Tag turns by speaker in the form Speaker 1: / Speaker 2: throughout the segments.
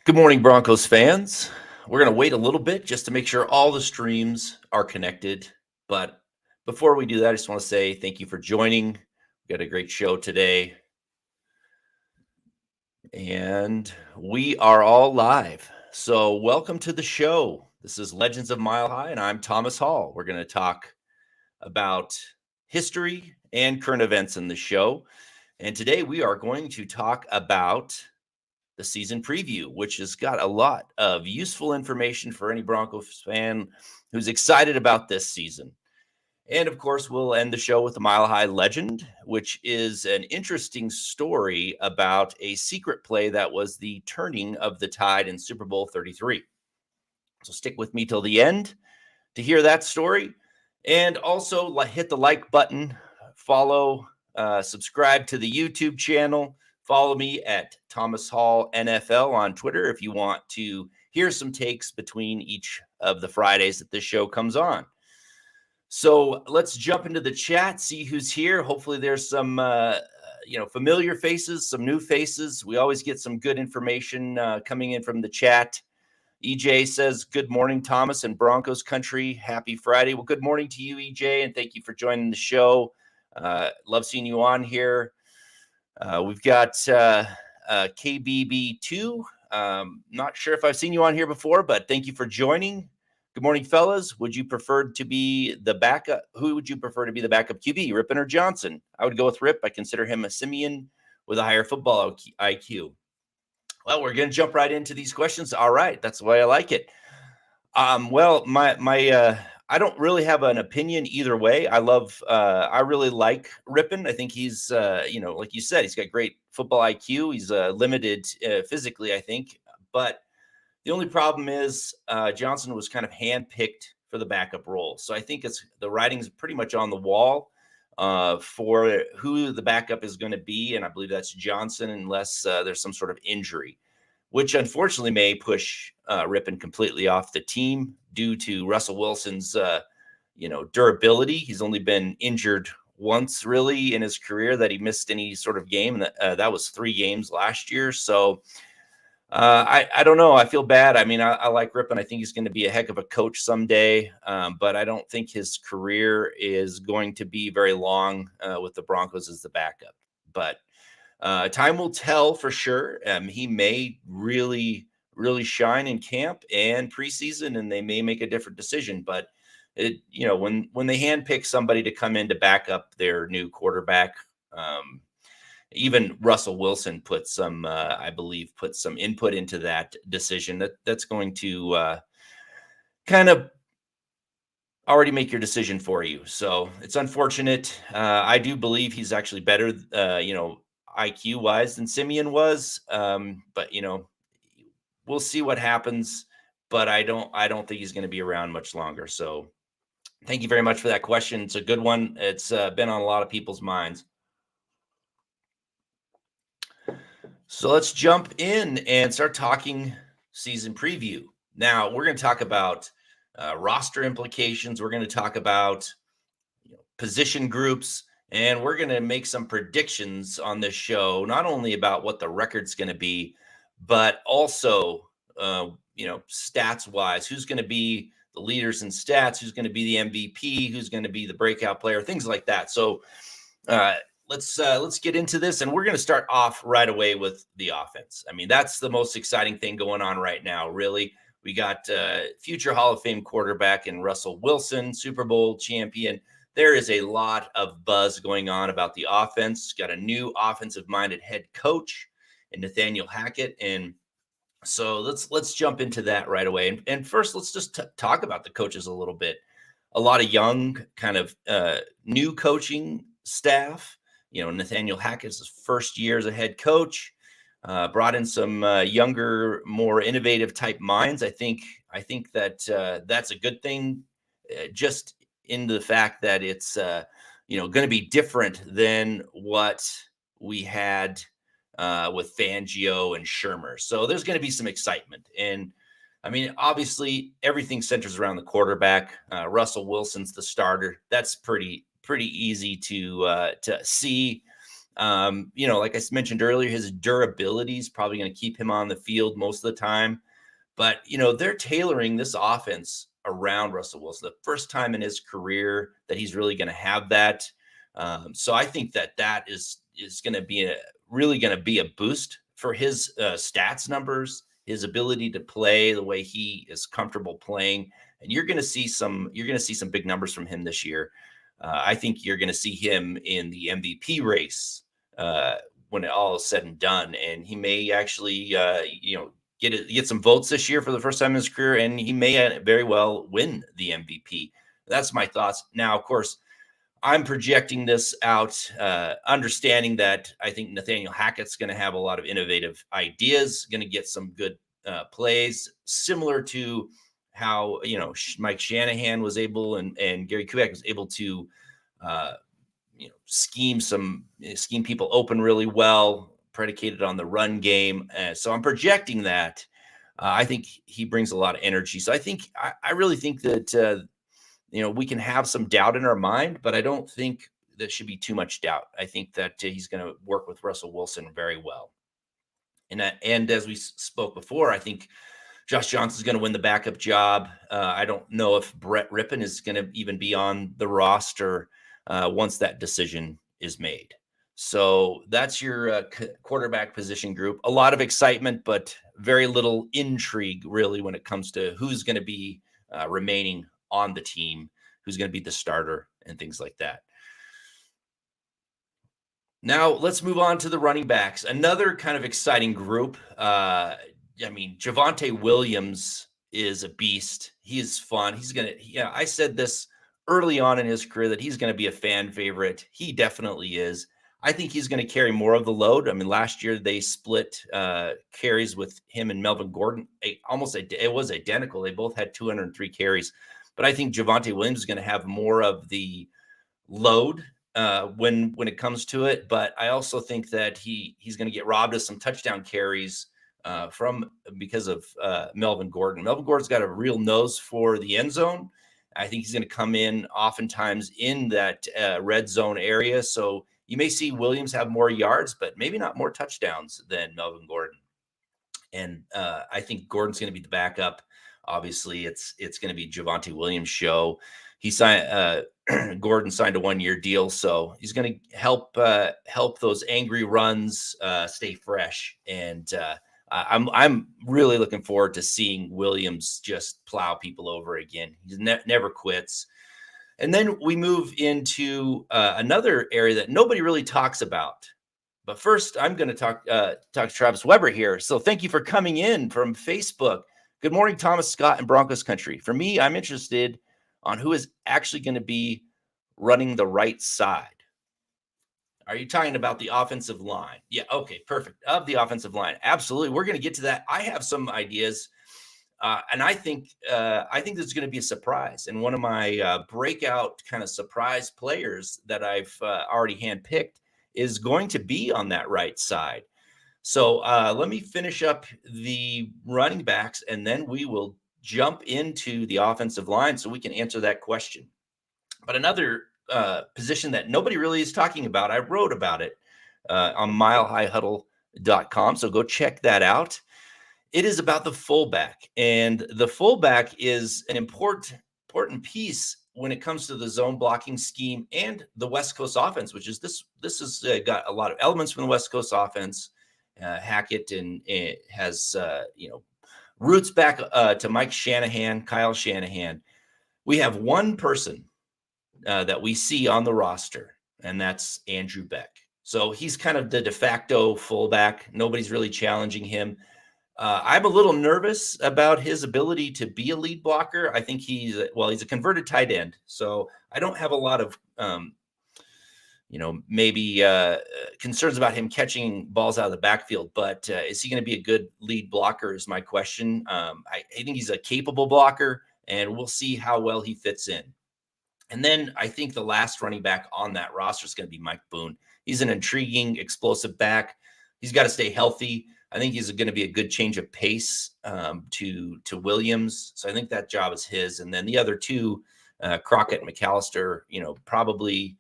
Speaker 1: Good morning, Broncos fans. We're going to wait a little bit just to make sure all the streams are connected. But before we do that, I just want to say thank you for joining. We got a great show today. And we are all live. So welcome to the show. This is Legends of Mile High, and I'm Thomas Hall. We're going to talk about history and current events in the show. And today we are going to talk about the season preview, which has got a lot of useful information for any Broncos fan who's excited about this season. And of course, we'll end the show with the Mile High Legend, which is an interesting story about a secret play that was the turning of the tide in Super Bowl 33. So stick with me till the end to hear that story. And also hit the like button, follow, subscribe to the YouTube channel. Follow me at Thomas Hall NFL on Twitter if you want to hear some takes between each of the Fridays that this show comes on. So let's jump into the chat, see who's here. Hopefully there's some familiar faces, some new faces. We always get some good information coming in from the chat. EJ says, good morning, Thomas and Broncos country. Happy Friday. Well, good morning to you, EJ, and thank you for joining the show. Love seeing you on here. We've got KBB2. Not sure if I've seen you on here before, but thank you for joining. Good morning, fellas. Would you prefer to be the backup? Who would you prefer to be the backup QB, Rippon or Johnson? I would go with Rip. I consider him a simian with a higher football IQ. Well, we're going to jump right into these questions. All right. That's the way I like it. I don't really have an opinion either way. I really like Rippon. I think he's, like you said, he's got great football IQ. He's limited physically, I think. But the only problem is Johnson was kind of handpicked for the backup role. So I think the writing's pretty much on the wall for who the backup is going to be. And I believe that's Johnson unless there's some sort of injury, which unfortunately may push Rippon completely off the team due to Russell Wilson's, durability. He's only been injured once really in his career that he missed any sort of game. And that was 3 games last year. So I don't know. I feel bad. I mean, I like Rippon. I think he's going to be a heck of a coach someday. But I don't think his career is going to be very long with the Broncos as the backup. But time will tell for sure. He may really, really shine in camp and preseason, and they may make a different decision. But when they handpick somebody to come in to back up their new quarterback, even Russell Wilson put some input into that decision. That's going to kind of already make your decision for you. So it's unfortunate. I do believe he's actually better, IQ wise than Simeon was. But we'll see what happens. But I don't think he's going to be around much longer. So thank you very much for that question. It's a good one. It's been on a lot of people's minds. So let's jump in and start talking season preview. Now we're going to talk about roster implications. We're going to talk about position groups, and we're going to make some predictions on this show, not only about what the record's going to be, but also, stats wise, who's going to be the leaders in stats, who's going to be the MVP, who's going to be the breakout player, things like that. So let's get into this, and we're going to start off right away with the offense. I mean, that's the most exciting thing going on right now, really. We got future Hall of Fame quarterback in Russell Wilson, Super Bowl champion. There is a lot of buzz going on about the offense. Got a new offensive-minded head coach in Nathaniel Hackett, and so let's jump into that right away. And first, let's just talk about the coaches a little bit. A lot of young, kind of new coaching staff. Nathaniel Hackett's his first year as a head coach. Brought in some younger, more innovative type minds. I think that that's a good thing. Just in the fact that it's going to be different than what we had with Fangio and Shermer. So there's going to be some excitement. And I mean, obviously, everything centers around the quarterback. Russell Wilson's the starter. That's pretty easy to see. Like I mentioned earlier, his durability is probably going to keep him on the field most of the time. But, they're tailoring this offense around Russell Wilson. The first time in his career that he's really going to have that. So I think that is going to be really going to be a boost for his stats numbers, his ability to play the way he is comfortable playing. And you're going to see some big numbers from him this year. I think you're going to see him in the MVP race when it all is said and done. And he may actually, get some votes this year for the first time in his career, and he may very well win the MVP. That's my thoughts. Now, of course, I'm projecting this out, understanding that I think Nathaniel Hackett's going to have a lot of innovative ideas, going to get some good plays, similar to how Mike Shanahan was able and Gary Kubiak was able to scheme people open really well, predicated on the run game. So I'm projecting that. I think he brings a lot of energy. So I really think that we can have some doubt in our mind, but I don't think there should be too much doubt. I think that he's going to work with Russell Wilson very well. And as we spoke before, I think Josh Johnson's going to win the backup job. I don't know if Brett Rippon is going to even be on the roster once that decision is made. So that's your quarterback position group. A lot of excitement, but very little intrigue really when it comes to who's going to be remaining on the team, who's going to be the starter and things like that. Now let's move on to the running backs. Another kind of exciting group. Javonte Williams is a beast. He is fun. I said this early on in his career that he's going to be a fan favorite. He definitely is. I think he's going to carry more of the load. Last year they split carries with him and Melvin Gordon. It was identical. They both had 203 carries. But I think Javonte Williams is going to have more of the load when it comes to it. But I also think that he's going to get robbed of some touchdown carries because of Melvin Gordon. Melvin Gordon's got a real nose for the end zone. I think he's going to come in oftentimes in that red zone area. So you may see Williams have more yards, but maybe not more touchdowns than Melvin Gordon. And I think Gordon's going to be the backup. Obviously, it's going to be Javonte Williams' show. He signed Gordon signed a 1-year deal, so he's going to help those angry runs stay fresh. And I'm really looking forward to seeing Williams just plow people over again. He never quits. And then we move into another area that nobody really talks about. But first, I'm going to talk to Travis Weber here. So thank you for coming in from Facebook. Good morning, Thomas Scott and Broncos country. For me, I'm interested on who is actually going to be running the right side. Are you talking about the offensive line? Yeah, okay, perfect. Of the offensive line. Absolutely. We're going to get to that. I have some ideas. And I think this is going to be a surprise. And one of my breakout kind of surprise players that I've already handpicked is going to be on that right side. So let me finish up the running backs, and then we will jump into the offensive line so we can answer that question. But another position that nobody really is talking about, I wrote about it on milehighhuddle.com. So go check that out. It is about the fullback, and the fullback is an important piece when it comes to the zone blocking scheme and the West Coast offense, which is this has got a lot of elements from the West Coast offense. Hackett and it has roots back to Kyle Shanahan. We have one person that we see on the roster, and that's Andrew Beck. So he's kind of the de facto fullback. Nobody's really challenging him. I'm a little nervous about his ability to be a lead blocker. I think he's a converted tight end. So I don't have a lot of, concerns about him catching balls out of the backfield. But is he going to be a good lead blocker is my question. I think he's a capable blocker, and we'll see how well he fits in. And then I think the last running back on that roster is going to be Mike Boone. He's an intriguing, explosive back. He's got to stay healthy. I think he's going to be a good change of pace to Williams. So I think that job is his. And then the other two, Crockett and McAllister, probably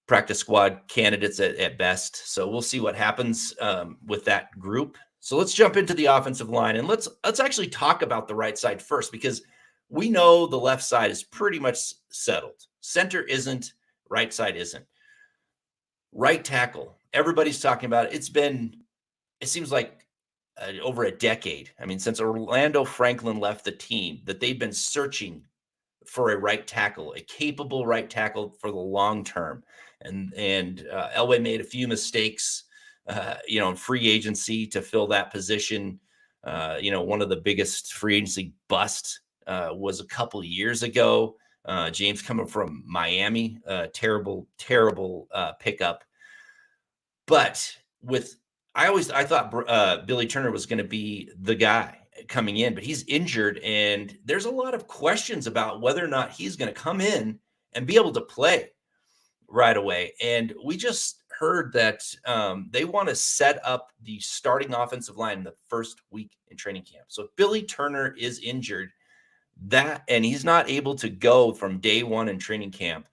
Speaker 1: practice squad candidates at best. So we'll see what happens with that group. So let's jump into the offensive line, and let's actually talk about the right side first, because we know the left side is pretty much settled. Center isn't, right side isn't. Right tackle, everybody's talking about it. It seems like over a decade. I mean, since Orlando Franklin left the team, that they've been searching for a right tackle, a capable right tackle for the long term. And Elway made a few mistakes, in free agency to fill that position. One of the biggest free agency busts was a couple of years ago. James coming from Miami, terrible pickup. But I thought Billy Turner was going to be the guy coming in, but he's injured, and there's a lot of questions about whether or not he's going to come in and be able to play right away. And we just heard that they want to set up the starting offensive line in the first week in training camp. So if Billy Turner is injured, and he's not able to go from day one in training camp,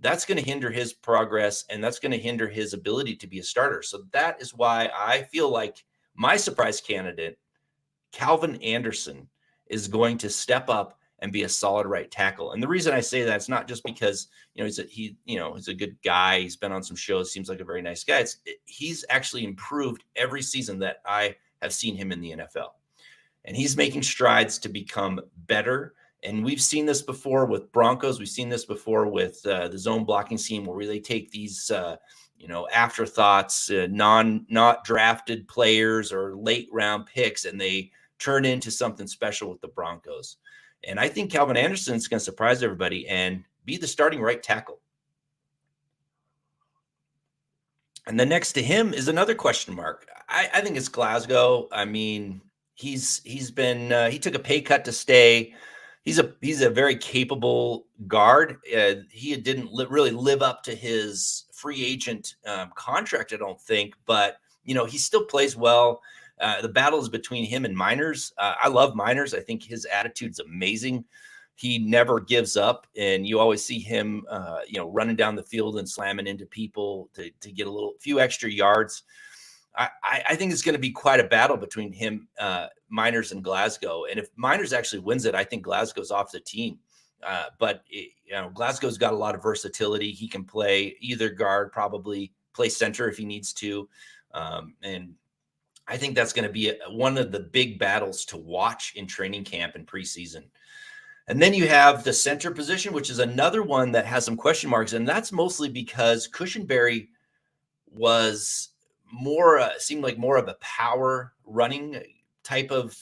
Speaker 1: that's going to hinder his progress, and that's going to hinder his ability to be a starter. So that is why I feel like my surprise candidate, Calvin Anderson, is going to step up and be a solid right tackle. And the reason I say that, it's not just because he's a good guy. He's been on some shows. Seems like a very nice guy. He's actually improved every season that I have seen him in the NFL, and he's making strides to become better. And we've seen this before with Broncos. We've seen this before with the zone blocking scheme, where they take these, afterthoughts, not drafted players or late round picks, and they turn into something special with the Broncos. And I think Calvin Anderson is going to surprise everybody and be the starting right tackle. And then next to him is another question mark. I think it's Glasgow. I mean, he took a pay cut to stay. He's a very capable guard. He didn't really live up to his free agent contract, I don't think, but he still plays well. The battle is between him and Miners. I love Miners. I think his attitude's amazing. He never gives up, and you always see him, running down the field and slamming into people to get a few extra yards. I think it's going to be quite a battle between him, Miners, and Glasgow. And if Miners actually wins it, I think Glasgow's off the team. But Glasgow's got a lot of versatility. He can play either guard, probably play center if he needs to. And I think that's going to be one of the big battles to watch in training camp and preseason. And then you have the center position, which is another one that has some question marks. And that's mostly because Cushenberry seemed like more of a power running type of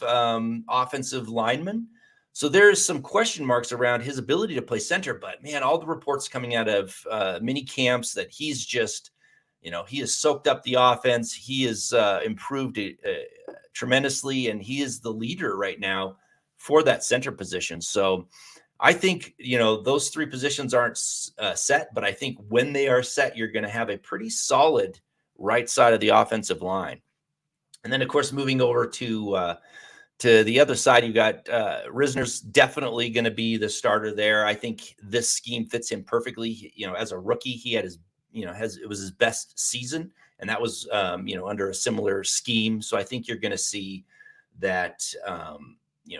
Speaker 1: offensive lineman. So there's some question marks around his ability to play center. But man, all the reports coming out of mini camps that he's just, he has soaked up the offense. He has improved tremendously, and he is the leader right now for that center position. So I think, those three positions aren't set, but I think when they are set, you're going to have a pretty solid right side of the offensive line. And then, of course, moving over to the other side, you got Risner's definitely going to be the starter there. I think this scheme fits him perfectly. As a rookie, he had it was his best season, and that was under a similar scheme. So I think you're going to see that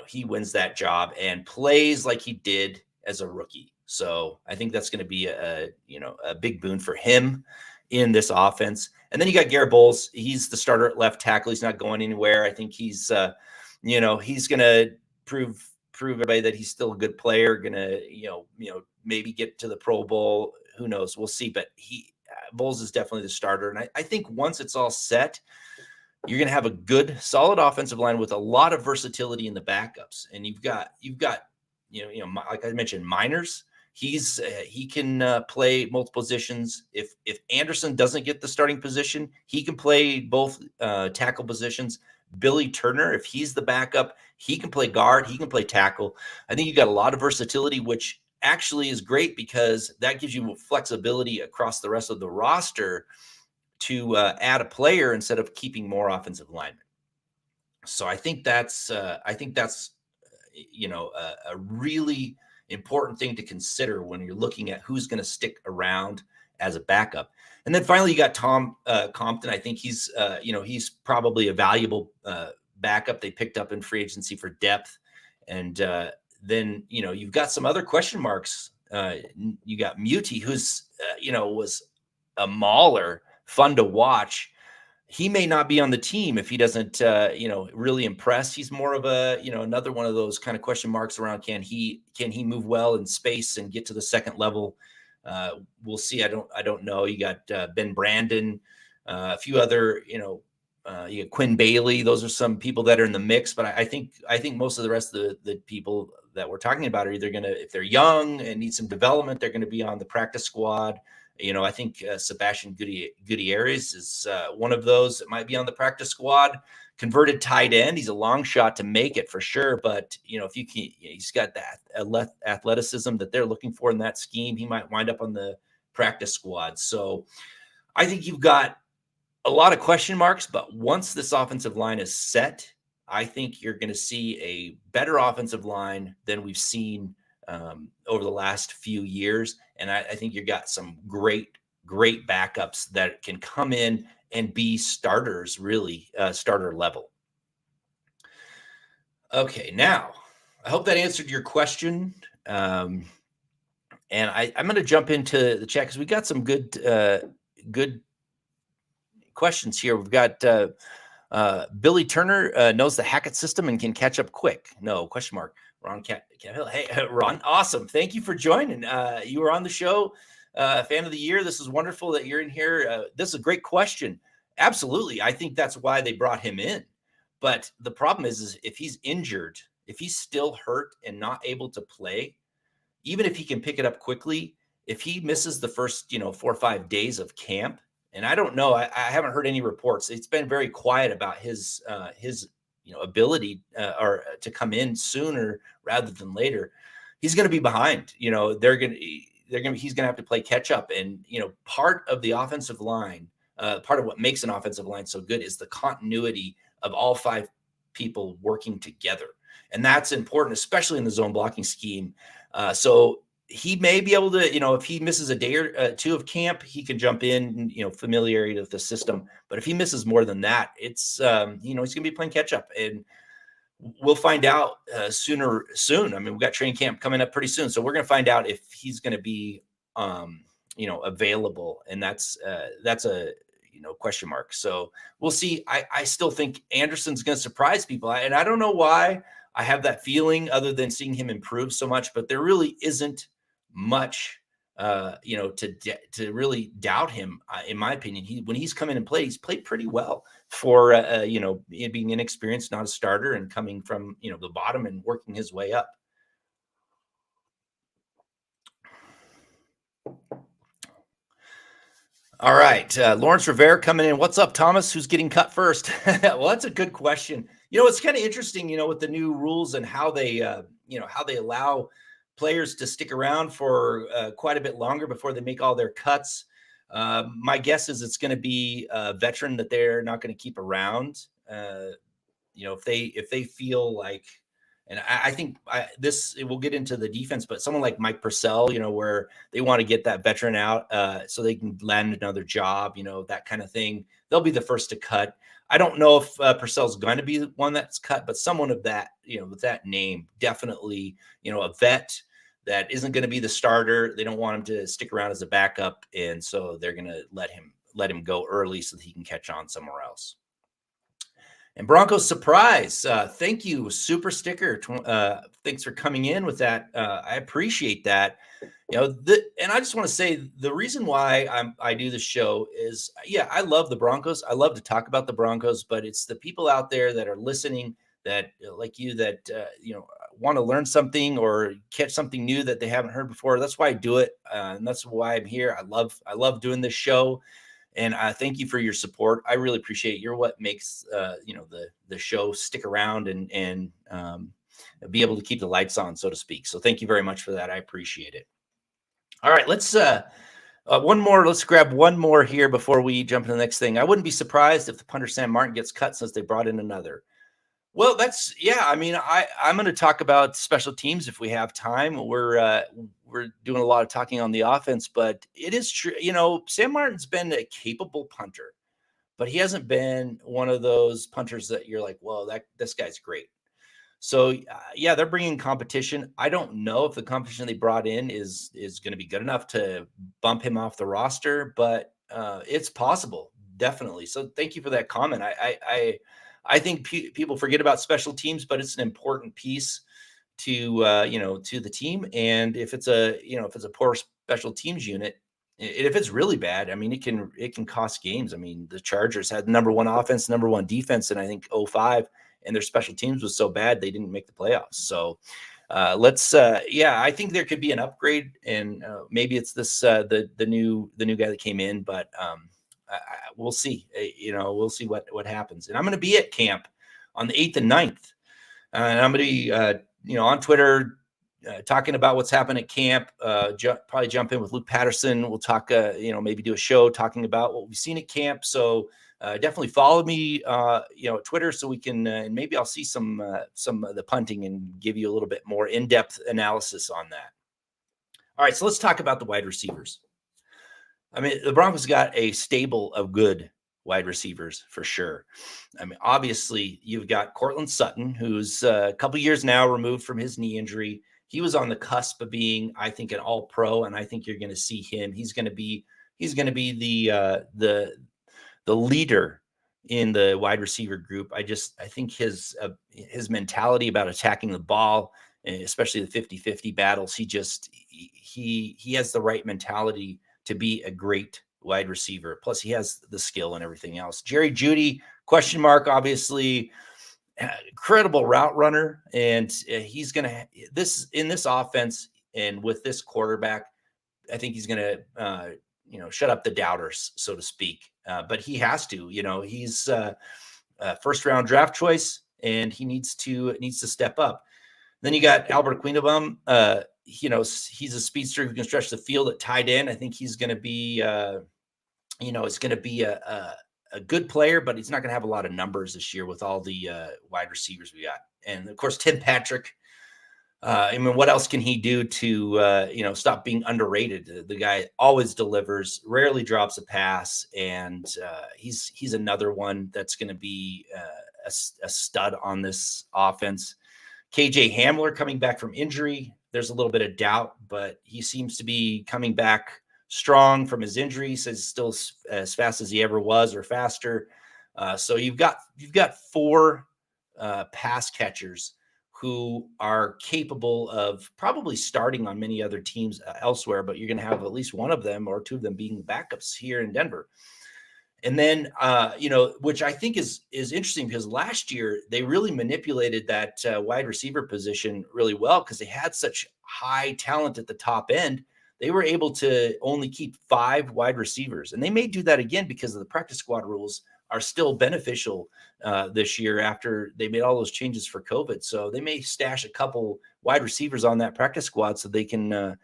Speaker 1: he wins that job and plays like he did as a rookie. So I think that's going to be a big boon for him in this offense. And then you got Garrett Bulls. He's the starter at left tackle. He's not going anywhere. I think he's he's going to prove everybody that he's still a good player. Going to maybe get to the Pro Bowl. Who knows? We'll see. But Bulls is definitely the starter. And I think once it's all set, you're going to have a good, solid offensive line with a lot of versatility in the backups. And you've got like I mentioned, Miners. He can play multiple positions. If Anderson doesn't get the starting position, he can play both tackle positions. Billy Turner, if he's the backup, he can play guard. He can play tackle. I think you got a lot of versatility, which actually is great because that gives you flexibility across the rest of the roster to add a player instead of keeping more offensive linemen. So I think that's a really important thing to consider when you're looking at who's going to stick around as a backup. And then finally, you got Tom Compton. I think he's probably a valuable backup they picked up in free agency for depth. And then, you've got some other question marks. You got Muti, who's, was a mauler, fun to watch. He may not be on the team if he doesn't, really impress. He's more of a, another one of those kind of question marks around can he move well in space and get to the second level? We'll see. I don't know. You got Ben Brandon, a few other, you got Quinn Bailey. Those are some people that are in the mix, but I think most of the rest of the people that we're talking about are either going to, if they're young and need some development, they're going to be on the practice squad. I think Sebastian Gutierrez is one of those that might be on the practice squad. Converted tight end. He's a long shot to make it for sure. But, if you can, he's got that athleticism that they're looking for in that scheme. He might wind up on the practice squad. So I think you've got a lot of question marks, but once this offensive line is set, I think you're going to see a better offensive line than we've seen over the last few years. And I think you've got some great backups that can come in and be starters, really starter level. Okay, now I hope that answered your question. And I'm going to jump into the chat because we got some good questions here. We've got Billy Turner knows the Hackett system and can catch up quick. No question mark. Ron Cahill. Hey, Ron, awesome. Thank you for joining. You were on the show, fan of the year. This is wonderful that you're in here. This is a great question. Absolutely. I think that's why they brought him in. But the problem is if he's injured, if he's still hurt and not able to play, even if he can pick it up quickly, if he misses the first, 4 or 5 days of camp, and I don't know, I haven't heard any reports. It's been very quiet about his ability or to come in sooner rather than later. He's going to be behind. He's going to have to play catch up. And part of the offensive line, part of what makes an offensive line so good is the continuity of all 5 people working together, and that's important, especially in the zone blocking scheme. So he may be able to, if he misses a day or 2 of camp, he can jump in, familiarity with the system. But if he misses more than that, it's, he's going to be playing catch up, and we'll find out soon. I mean, we've got training camp coming up pretty soon. So we're going to find out if he's going to be, available. And that's a, question mark. So we'll see. I still think Anderson's going to surprise people. And I don't know why I have that feeling other than seeing him improve so much, but there really isn't much, to really doubt him. In my opinion, when he's come in and played, he's played pretty well for, being inexperienced, not a starter, and coming from, the bottom and working his way up. All right. Lawrence Rivera coming in. What's up, Thomas? Who's getting cut first? Well, that's a good question. It's kind of interesting, with the new rules and how they, how they allow players to stick around for quite a bit longer before they make all their cuts. My guess is it's going to be a veteran that they're not going to keep around. If they feel like, and I think we'll get into the defense, but someone like Mike Purcell, where they want to get that veteran out so they can land another job, that kind of thing. They'll be the first to cut. I don't know if Purcell's going to be the one that's cut, but someone of that, with that name, definitely, a vet that isn't going to be the starter. They don't want him to stick around as a backup, and so they're going to let him go early so that he can catch on somewhere else. And Broncos surprise. Thank you, Super Sticker. Thanks for coming in with that. I appreciate that. And I just want to say the reason why I do this show is, I love the Broncos. I love to talk about the Broncos, but it's the people out there that are listening that, like you, that want to learn something or catch something new that they haven't heard before. That's why I do it, and that's why I'm here. I love doing this show. And I thank you for your support. I really appreciate it. You're what makes the show stick around and be able to keep the lights on, so to speak. So thank you very much for that. I appreciate it. All right, let's one more. Let's grab one more here before we jump to the next thing. I wouldn't be surprised if the punter Sam Martin gets cut since they brought in another. Well, I mean, I'm going to talk about special teams if we have time. We're doing a lot of talking on the offense, but it is true. Sam Martin's been a capable punter, but he hasn't been one of those punters that you're like, whoa, this guy's great. So yeah, they're bringing competition. I don't know if the competition they brought in is going to be good enough to bump him off the roster, but it's possible, definitely. So thank you for that comment. I think people forget about special teams, but it's an important piece to to the team. And if it's a poor special teams unit, if it's really bad, I mean, it can cost games. I mean, the Chargers had number one offense, number one defense, and I think '05, and their special teams was so bad they didn't make the playoffs. So I think there could be an upgrade, and maybe it's the new guy that came in, but we'll see. We'll see what happens. And I'm going to be at camp on the 8th and 9th. And I'm going to be on Twitter talking about what's happened at camp. Probably jump in with Luke Patterson. We'll talk, maybe do a show talking about what we've seen at camp. So definitely follow me, at Twitter, so we can, and maybe I'll see some of the punting and give you a little bit more in-depth analysis on that. All right, so let's talk about the wide receivers. I mean, the Broncos got a stable of good wide receivers for sure. I mean, obviously, you've got Cortland Sutton, who's a couple years now removed from his knee injury. He was on the cusp of being, I think, an All-Pro, and I think you're going to see him. He's going to be the leader in the wide receiver group. I think his mentality about attacking the ball, especially the 50-50 battles, he has the right mentality to be a great wide receiver. Plus, he has the skill and everything else. Jerry Jeudy, question mark, obviously, incredible route runner, and he's going to in this offense and with this quarterback, I think he's going to shut up the doubters, so to speak. But he has to. He's a first round draft choice, and he needs to step up. Then you got Albert Quinabaum. He's a speedster who can stretch the field at tight end. I think he's going to be, it's going to be a good player, but he's not going to have a lot of numbers this year with all the wide receivers we got. And of course, Tim Patrick. I mean, what else can he do to, stop being underrated? The guy always delivers, rarely drops a pass, and he's another one that's going to be a stud on this offense. KJ Hamler coming back from injury. There's a little bit of doubt, but he seems to be coming back strong from his injury. He says still as fast as he ever was, or faster. So you've got 4 pass catchers who are capable of probably starting on many other teams elsewhere, but you're going to have at least one of them or 2 of them being backups here in Denver. And then, which I think is interesting, because last year they really manipulated that wide receiver position really well, because they had such high talent at the top end. They were able to only keep 5 wide receivers, and they may do that again because of the practice squad rules are still beneficial this year after they made all those changes for COVID. So they may stash a couple wide receivers on that practice squad so they can,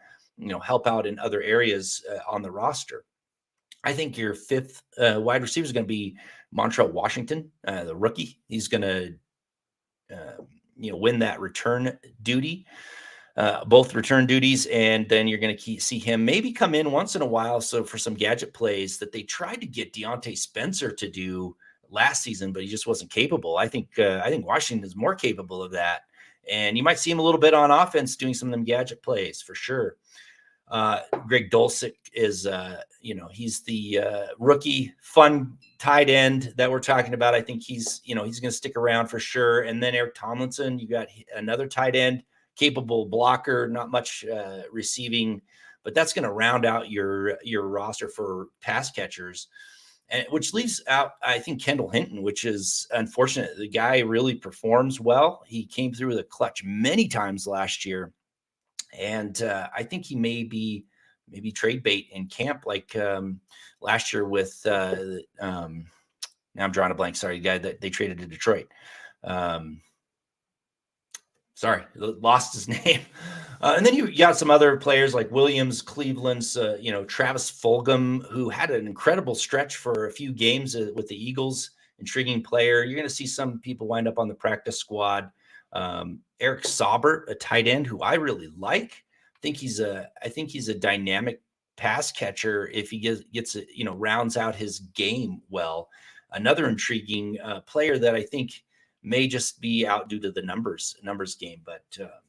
Speaker 1: help out in other areas on the roster. I think your 5th wide receiver is going to be Montrell Washington, the rookie. He's going to, win that return duty, both return duties, and then you're going to see him maybe come in once in a while. So for some gadget plays that they tried to get Deontay Spencer to do last season, but he just wasn't capable. I think Washington is more capable of that, and you might see him a little bit on offense doing some of them gadget plays for sure. Greg Dulcich is, he's the rookie fun tight end that we're talking about. I think he's going to stick around for sure. And then Eric Tomlinson, you got another tight end, capable blocker, not much receiving, but that's going to round out your roster for pass catchers, and which leaves out, I think, Kendall Hinton, which is unfortunate. The guy really performs well. He came through with a clutch many times last year. And I think he may be trade bait in camp, like last year with now I'm drawing a blank. Sorry, the guy that they traded to Detroit. Sorry, lost his name. And then you got some other players like Williams, Cleveland's, Travis Fulgham, who had an incredible stretch for a few games with the Eagles intriguing player. You're going to see some people wind up on the practice squad. Eric Sauber, a tight end who I really like. I think he's a dynamic pass catcher if he gets rounds out his game well. Another intriguing player that I think may just be out due to the numbers game, but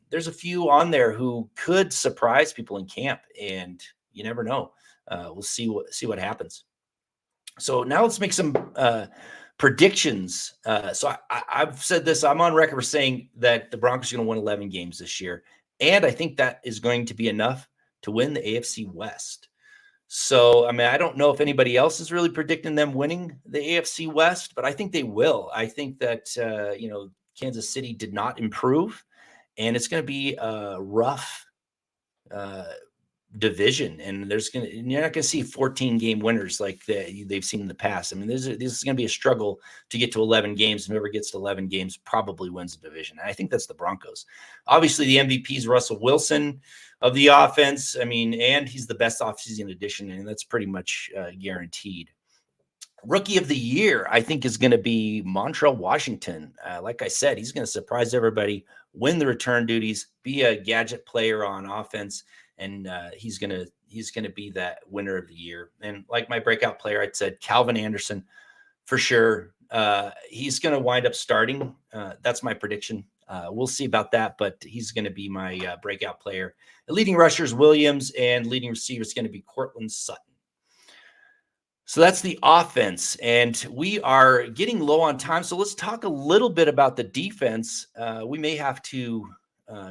Speaker 1: there's a few on there who could surprise people in camp, and you never know. We'll see what happens. So now let's make some predictions. So I've said this. I'm on record for saying that the Broncos are going to win 11 games this year, and I think that is going to be enough to win the AFC West. So, I mean, I don't know if anybody else is really predicting them winning the AFC West, but I think they will. I think that, Kansas City did not improve, and it's going to be a rough division. And you're not going to see 14-game winners like they've seen in the past. I mean, this is going to be a struggle to get to 11 games. And whoever gets to 11 games probably wins the division. And I think that's the Broncos. Obviously, the MVP is Russell Wilson of the offense. I mean, and he's the best offseason addition, and that's pretty much guaranteed. Rookie of the year, I think, is going to be Montrell Washington. Like I said, he's going to surprise everybody, win the return duties, be a gadget player on offense, and he's going to be that winner of the year. And like my breakout player, I'd said Calvin Anderson for sure. He's going to wind up starting. That's my prediction. We'll see about that, but he's going to be my breakout player. The leading rusher is Williams, and leading receiver is going to be Courtland Sutton. So that's the offense, and we are getting low on time. So let's talk a little bit about the defense. We may have to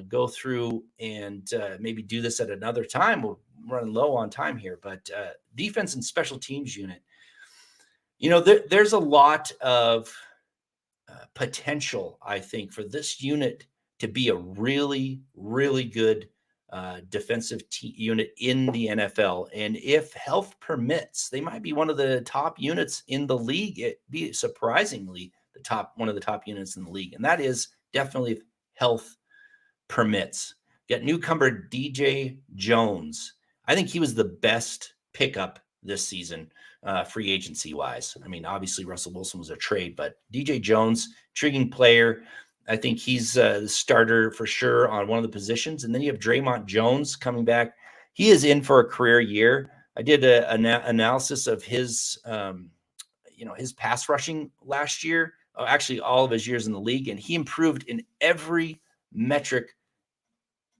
Speaker 1: go through and maybe do this at another time. We're running low on time here, but defense and special teams unit. There's a lot of potential, I think, for this unit to be a really, really good defensive unit in the NFL. And if health permits, they might be one of the top units in the league. It'd be surprisingly one of the top units in the league. And that is definitely if health permits. Got newcomer DJ Jones. I think he was the best pickup this season, free agency wise. I mean, obviously Russell Wilson was a trade, but DJ Jones, intriguing player. I think he's the starter for sure on one of the positions. And then you have Draymond Jones coming back. He is in for a career year. I did an analysis of his, his pass rushing last year, actually all of his years in the league, and he improved in every metric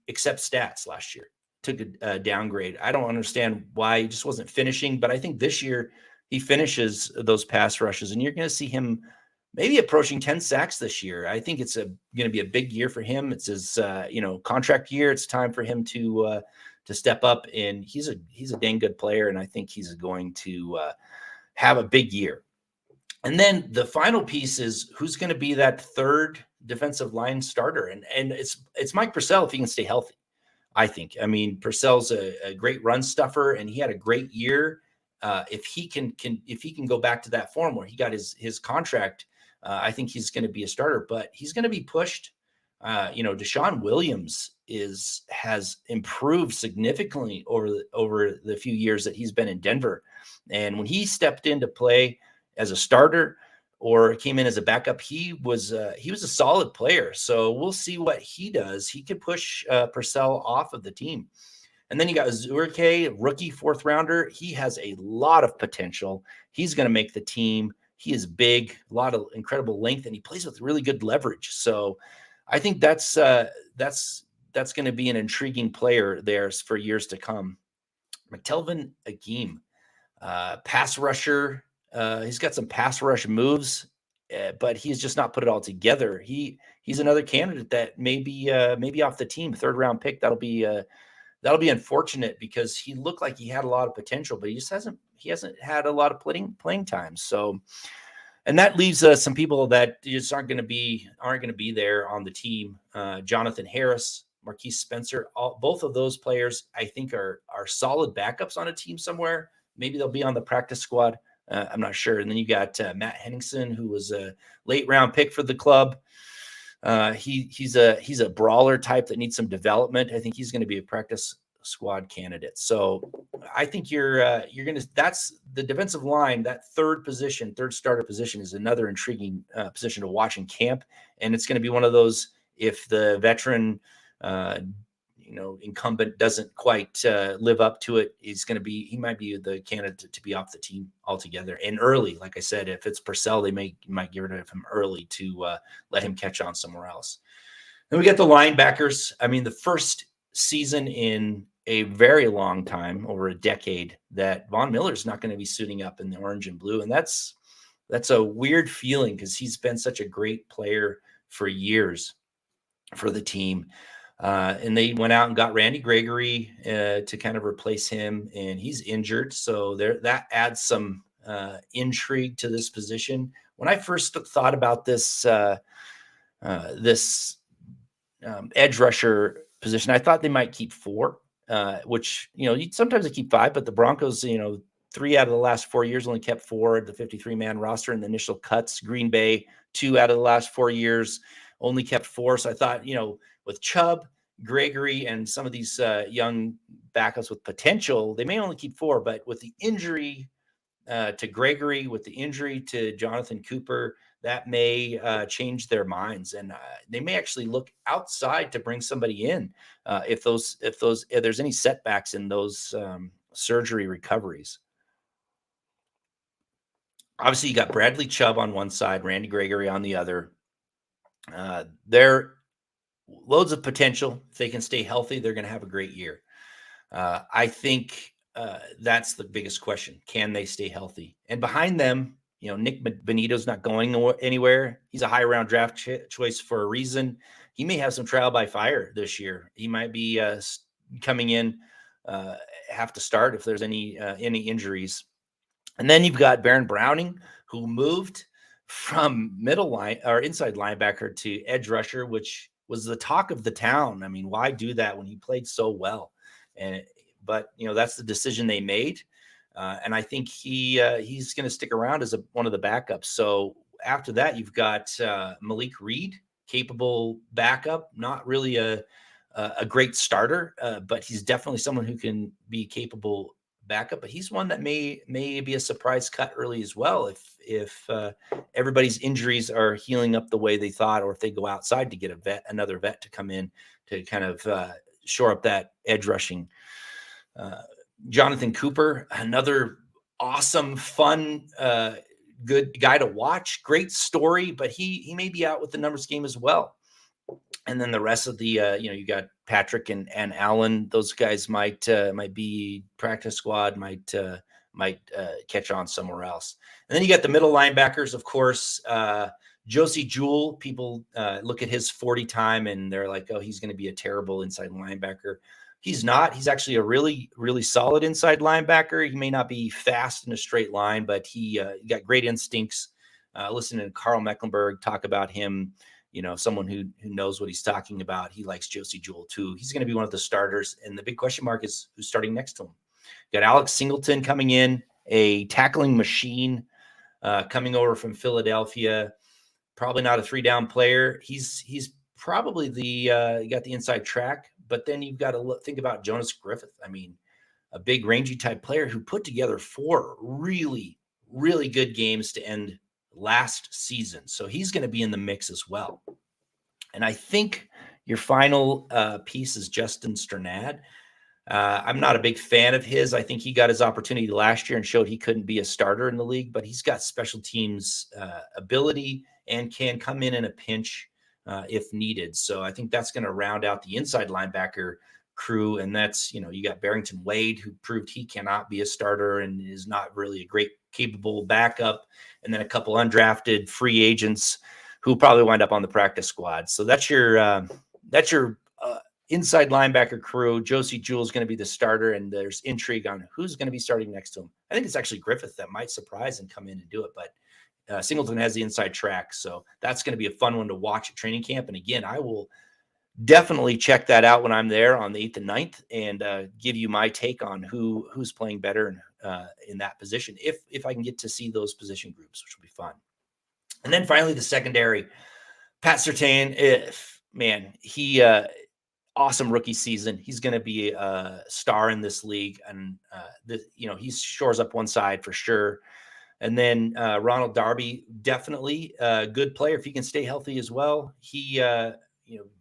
Speaker 1: except stats last year. Took a downgrade. I don't understand why he just wasn't finishing, but I think this year he finishes those pass rushes, and you're going to see him maybe approaching 10 sacks this year. I think it's going to be a big year for him. It's his, contract year. It's time for him to step up, and he's a dang good player, and I think he's going to have a big year. And then the final piece is who's going to be that third defensive line starter, and it's Mike Purcell if he can stay healthy. I think. I mean, Purcell's a great run stuffer, and he had a great year. If he can go back to that form where he got his contract. I think he's going to be a starter, but he's going to be pushed. Deshawn Williams has improved significantly over the few years that he's been in Denver. And when he stepped into play as a starter or came in as a backup, he was a solid player. So we'll see what he does. He could push Purcell off of the team. And then you got Zurke, rookie 4th rounder. He has a lot of potential. He's going to make the team. He is big, a lot of incredible length, and he plays with really good leverage. So I think that's going to be an intriguing player there for years to come. Mctelvin Agim, pass rusher. He's got some pass rush moves, but he's just not put it all together. He's another candidate that may be off the team, 3rd round pick. That'll be unfortunate because he looked like he had a lot of potential, but he hasn't had a lot of playing time. So, and that leaves some people that just aren't going to be there on the team. Jonathan Harris, Marquise Spencer, both of those players I think are solid backups on a team somewhere. Maybe they'll be on the practice squad. I'm not sure. And then you got Matt Henningson, who was a late round pick for the club. He's a brawler type that needs some development. I think he's going to be a practice squad candidates. So I think you're going to, that's the defensive line, that third starter position is another intriguing position to watch in camp. And it's going to be one of those, if the veteran, incumbent doesn't quite live up to it, he might be the candidate to be off the team altogether. And early, like I said, if it's Purcell, they might get rid of him early to let him catch on somewhere else. Then we get the linebackers. I mean, the first season in a very long time, over a decade, that Von Miller's not going to be suiting up in the orange and blue. And that's a weird feeling because he's been such a great player for years for the team. And they went out and got Randy Gregory to kind of replace him, and he's injured. So that adds some intrigue to this position. When I first thought about this edge rusher position, I thought they might keep 4, which, sometimes they keep 5, but the Broncos, 3 out of the last 4 years only kept 4, the 53-man roster in the initial cuts. Green Bay, 2 out of the last 4 years only kept 4. So I thought, with Chubb, Gregory, and some of these young backups with potential, they may only keep 4, but with the injury to Gregory, with the injury to Jonathan Cooper, that may change their minds, and they may actually look outside to bring somebody in if there's any setbacks in those surgery recoveries. Obviously, you got Bradley Chubb on one side, Randy Gregory on the other. They're loads of potential. If they can stay healthy, they're going to have a great year. I think that's the biggest question. Can they stay healthy? And behind them, Nick Benito's not going anywhere. He's a high round draft choice for a reason. He may have some trial by fire this year. He might be coming in, have to start if there's any injuries. And then you've got Baron Browning, who moved from middle line or inside linebacker to edge rusher, which was the talk of the town. I mean, why do that when he played so well? But that's the decision they made. And I think he's going to stick around as one of the backups. So after that, you've got Malik Reed, capable backup, not really a great starter, but he's definitely someone who can be capable backup. But he's one that may be a surprise cut early as well if everybody's injuries are healing up the way they thought, or if they go outside to get another vet to come in to kind of shore up that edge rushing. Jonathan Cooper, another awesome, fun, good guy to watch. Great story, but he may be out with the numbers game as well. And then the rest of the, you got Patrick and Allen. Those guys might be practice squad, might catch on somewhere else. And then you got the middle linebackers, of course. Josie Jewell, people look at his 40 time and they're like, oh, he's going to be a terrible inside linebacker. He's not. He's actually a really, really solid inside linebacker. He may not be fast in a straight line, but he got great instincts. Listening to Carl Mecklenburg talk about him, someone who knows what he's talking about. He likes Josie Jewell too. He's going to be one of the starters. And the big question mark is who's starting next to him. Got Alex Singleton coming in, a tackling machine coming over from Philadelphia. Probably not a 3-down player. He's probably got the inside track. But then you've got to think about Jonas Griffith. I mean, a big rangy type player who put together 4 really, really good games to end last season. So he's going to be in the mix as well. And I think your final piece is Justin Stranad. I'm not a big fan of his. I think he got his opportunity last year and showed he couldn't be a starter in the league, but he's got special teams ability and can come in a pinch if needed. So I think that's going to round out the inside linebacker crew. And that's, you got Barrington Wade, who proved he cannot be a starter and is not really a great capable backup. And then a couple undrafted free agents who probably wind up on the practice squad. So that's your inside linebacker crew. Josie Jewell is going to be the starter, and there's intrigue on who's going to be starting next to him. I think it's actually Griffith that might surprise and come in and do it, but Singleton has the inside track. So that's going to be a fun one to watch at training camp. And again, I will definitely check that out when I'm there on the 8th and 9th and give you my take on who's playing better in that position, if I can get to see those position groups, which will be fun. And then finally, the secondary, Pat Surtain, he awesome rookie season. He's going to be a star in this league, and he shores up one side for sure. And then Ronald Darby, definitely a good player if he can stay healthy as well. He,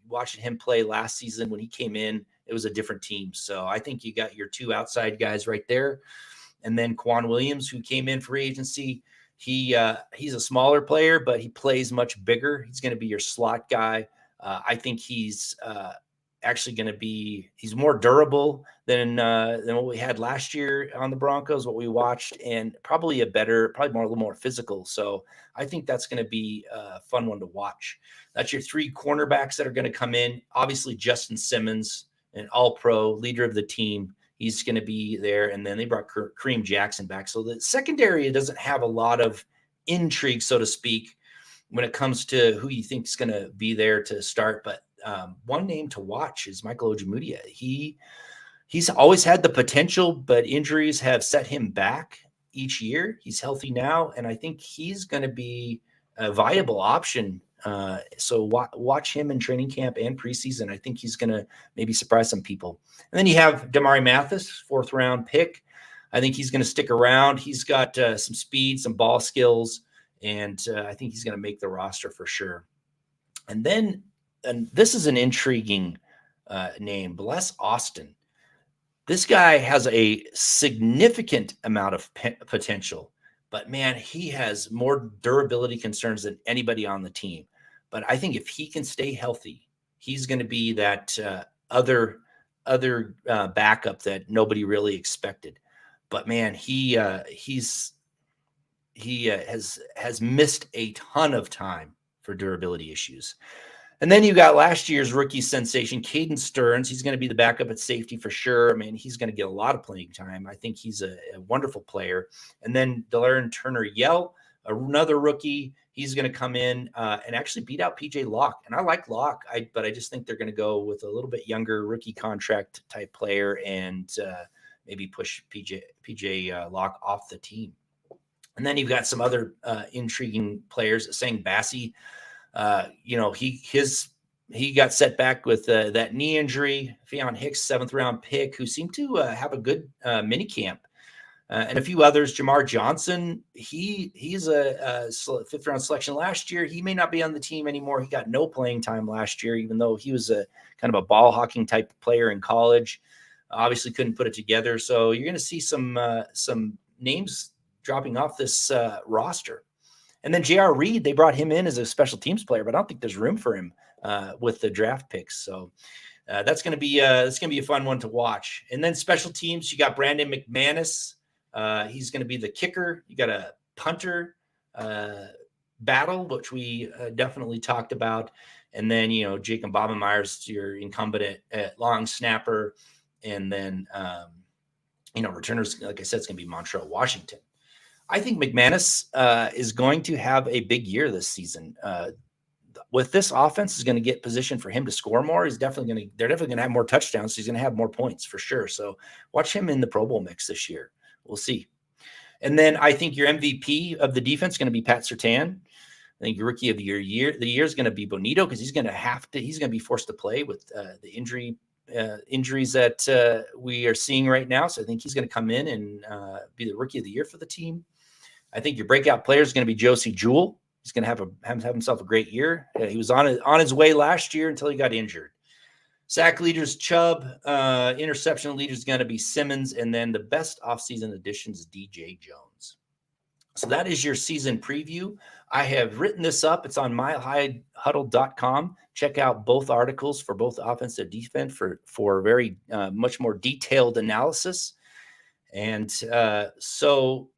Speaker 1: watching him play last season when he came in, it was a different team. So I think you got your two outside guys right there. And then Quan Williams, who came in free agency, he's a smaller player, but he plays much bigger. He's going to be your slot guy. I think he's actually going to be, he's more durable than what we had last year on the Broncos, what we watched, and probably a little more physical. So I think that's going to be a fun one to watch. That's your three cornerbacks that are going to come in. Obviously, Justin Simmons, an all-pro leader of the team. He's going to be there. And then they brought Kareem Jackson back. So the secondary doesn't have a lot of intrigue, so to speak, when it comes to who you think is going to be there to start. But one name to watch is Michael Ogmudia. He's always had the potential, but injuries have set him back each year. He's healthy now, and I think he's going to be a viable option. So watch him in training camp and preseason. I think he's going to maybe surprise some people. And then you have Damari Mathis, 4th round pick. I think he's going to stick around. He's got some speed, some ball skills, and I think he's going to make the roster for sure. And this is an intriguing name, Bless Austin. This guy has a significant amount of potential, but man, he has more durability concerns than anybody on the team. But I think if he can stay healthy, he's going to be that other backup that nobody really expected. But man, he has missed a ton of time for durability issues. And then you got last year's rookie sensation, Caden Stearns. He's going to be the backup at safety for sure. I mean, he's going to get a lot of playing time. I think he's a wonderful player. And then Delaren Turner-Yell, another rookie. He's going to come in and actually beat out PJ Locke. And I like Locke, but I just think they're going to go with a little bit younger rookie contract type player and maybe push PJ Locke off the team. And then you've got some other intriguing players. Sang Bassi, he got set back with that knee injury. Fionn Hicks, 7th round pick, who seemed to have a good mini camp. And a few others. Jamar Johnson, he's a 5th round selection last year. He may not be on the team anymore. He got no playing time last year, even though he was a kind of a ball hawking type player in college. Obviously couldn't put it together. So you're going to see some names dropping off this roster. And then J.R. Reed, they brought him in as a special teams player, but I don't think there's room for him with the draft picks. So that's going to be a fun one to watch. And then special teams, you got Brandon McManus. He's going to be the kicker. You got a punter battle, which we definitely talked about. And then, Jacob Bobenmeyer's your incumbent at long snapper. And then, returners, like I said, it's going to be Montreal Washington. I think McManus is going to have a big year this season. With this offense is going to get positioned for him to score more. They're definitely going to have more touchdowns. So he's going to have more points for sure. So watch him in the Pro Bowl mix this year. We'll see. And then I think your MVP of the defense is going to be Pat Surtain. I think your rookie of the year is going to be Bonito, because he's going to be forced to play with the injuries that we are seeing right now. So I think he's going to come in and be the rookie of the year for the team. I think your breakout player is going to be Josie Jewell. He's going to have himself a great year. He was on his way last year until he got injured. Sack leaders, Chubb. Interception leader is going to be Simmons. And then the best offseason additions, DJ Jones. So that is your season preview. I have written this up. It's on milehighhuddle.com. Check out both articles for both offense and defense for very much more detailed analysis. And so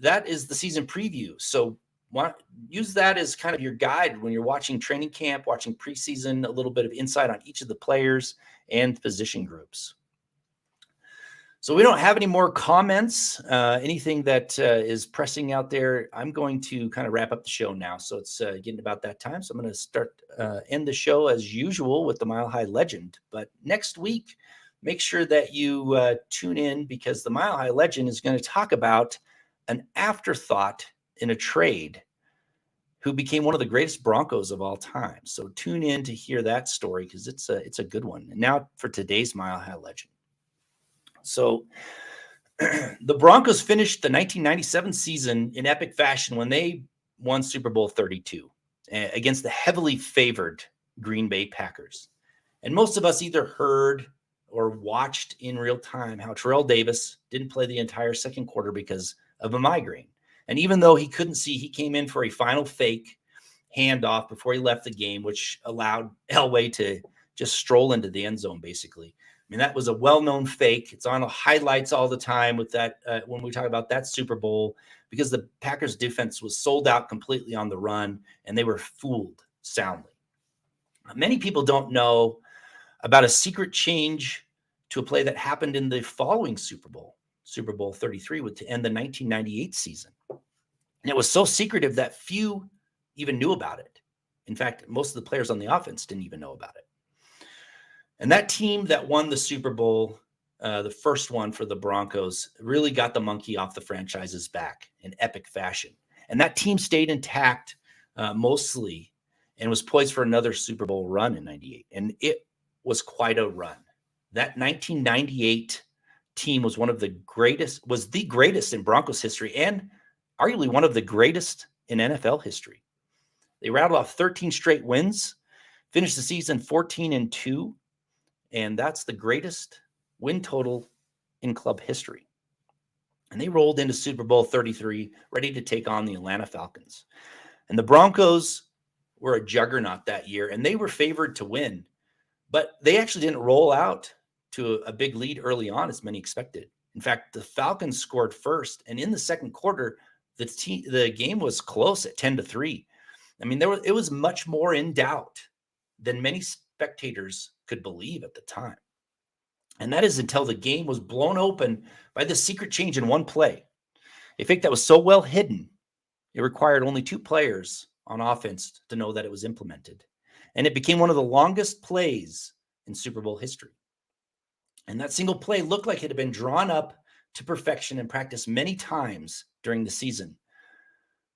Speaker 1: that is the season preview. So use that as kind of your guide when you're watching training camp, watching preseason, a little bit of insight on each of the players and position groups. So we don't have any more comments, anything that is pressing out there. I'm going to kind of wrap up the show now. So it's getting about that time. So I'm going to end the show as usual with the Mile High Legend. But next week, make sure that you tune in, because the Mile High Legend is going to talk about an afterthought in a trade who became one of the greatest Broncos of all time. So tune in to hear that story because it's a good one. And now for today's Mile High Legend. So the Broncos finished the 1997 season in epic fashion when they won Super Bowl 32 against the heavily favored Green Bay Packers. And most of us either heard or watched in real time how Terrell Davis didn't play the entire second quarter because of a migraine. And even though he couldn't see, he came in for a final fake handoff before he left the game, which allowed Elway to just stroll into the end zone, basically. I mean, that was a well-known fake. It's on the highlights all the time with that when we talk about that Super Bowl, because the Packers defense was sold out completely on the run, and they were fooled soundly. Many people don't know about a secret change to a play that happened in the following Super Bowl 33, to end the 1998 season. And it was so secretive that few even knew about it. In fact, most of the players on the offense didn't even know about it. And that team that won the Super Bowl, the first one for the Broncos, really got the monkey off the franchise's back in epic fashion. And that team stayed intact mostly and was poised for another Super Bowl run in 98. And it was quite a run. That 1998 team was the greatest in Broncos history and arguably one of the greatest in NFL history. They rattled off 13 straight wins, finished the season 14-2, and that's the greatest win total in club history. And they rolled into Super Bowl 33, ready to take on the Atlanta Falcons. And the Broncos were a juggernaut that year, and they were favored to win. But they actually didn't roll out to a big lead early on, as many expected. In fact, the Falcons scored first, and in the second quarter, the game was close at 10-3. I mean, it was much more in doubt than many spectators could believe at the time. And that is until the game was blown open by the secret change in one play. A fake that was so well hidden, it required only 2 players on offense to know that it was implemented. And it became one of the longest plays in Super Bowl history. And that single play looked like it had been drawn up to perfection and practiced many times during the season.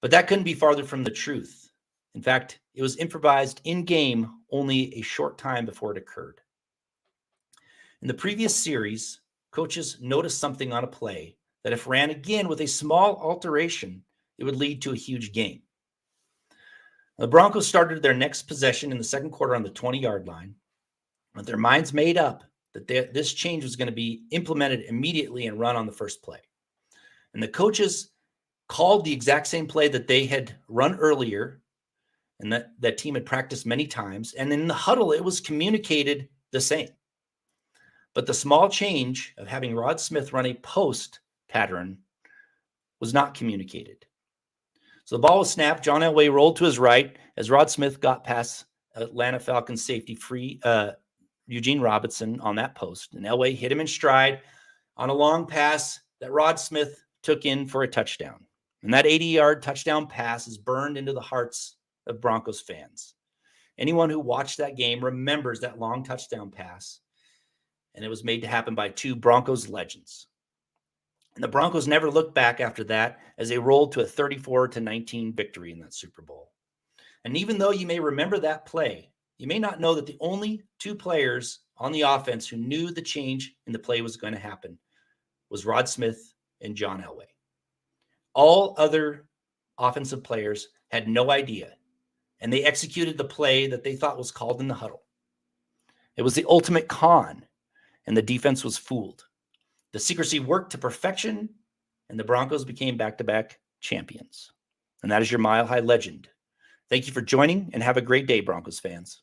Speaker 1: But that couldn't be farther from the truth. In fact, it was improvised in-game only a short time before it occurred. In the previous series, coaches noticed something on a play that if ran again with a small alteration, it would lead to a huge gain. The Broncos started their next possession in the second quarter on the 20-yard line, with their minds made up that this change was going to be implemented immediately and run on the first play. And the coaches called the exact same play that they had run earlier and that team had practiced many times. And in the huddle, it was communicated the same. But the small change of having Rod Smith run a post pattern was not communicated. So the ball was snapped. John Elway rolled to his right as Rod Smith got past Atlanta Falcons safety free Eugene Robinson on that post. And Elway hit him in stride on a long pass that Rod Smith took in for a touchdown. And that 80-yard touchdown pass is burned into the hearts of Broncos fans. Anyone who watched that game remembers that long touchdown pass. And it was made to happen by 2 Broncos legends. And the Broncos never looked back after that as they rolled to a 34-19 victory in that Super Bowl. And even though you may remember that play, you may not know that the only 2 players on the offense who knew the change in the play was going to happen was Rod Smith and John Elway. All other offensive players had no idea, and they executed the play that they thought was called in the huddle. It was the ultimate con, and the defense was fooled. The secrecy worked to perfection, and the Broncos became back-to-back champions. And that is your Mile High Legend. Thank you for joining, and have a great day, Broncos fans.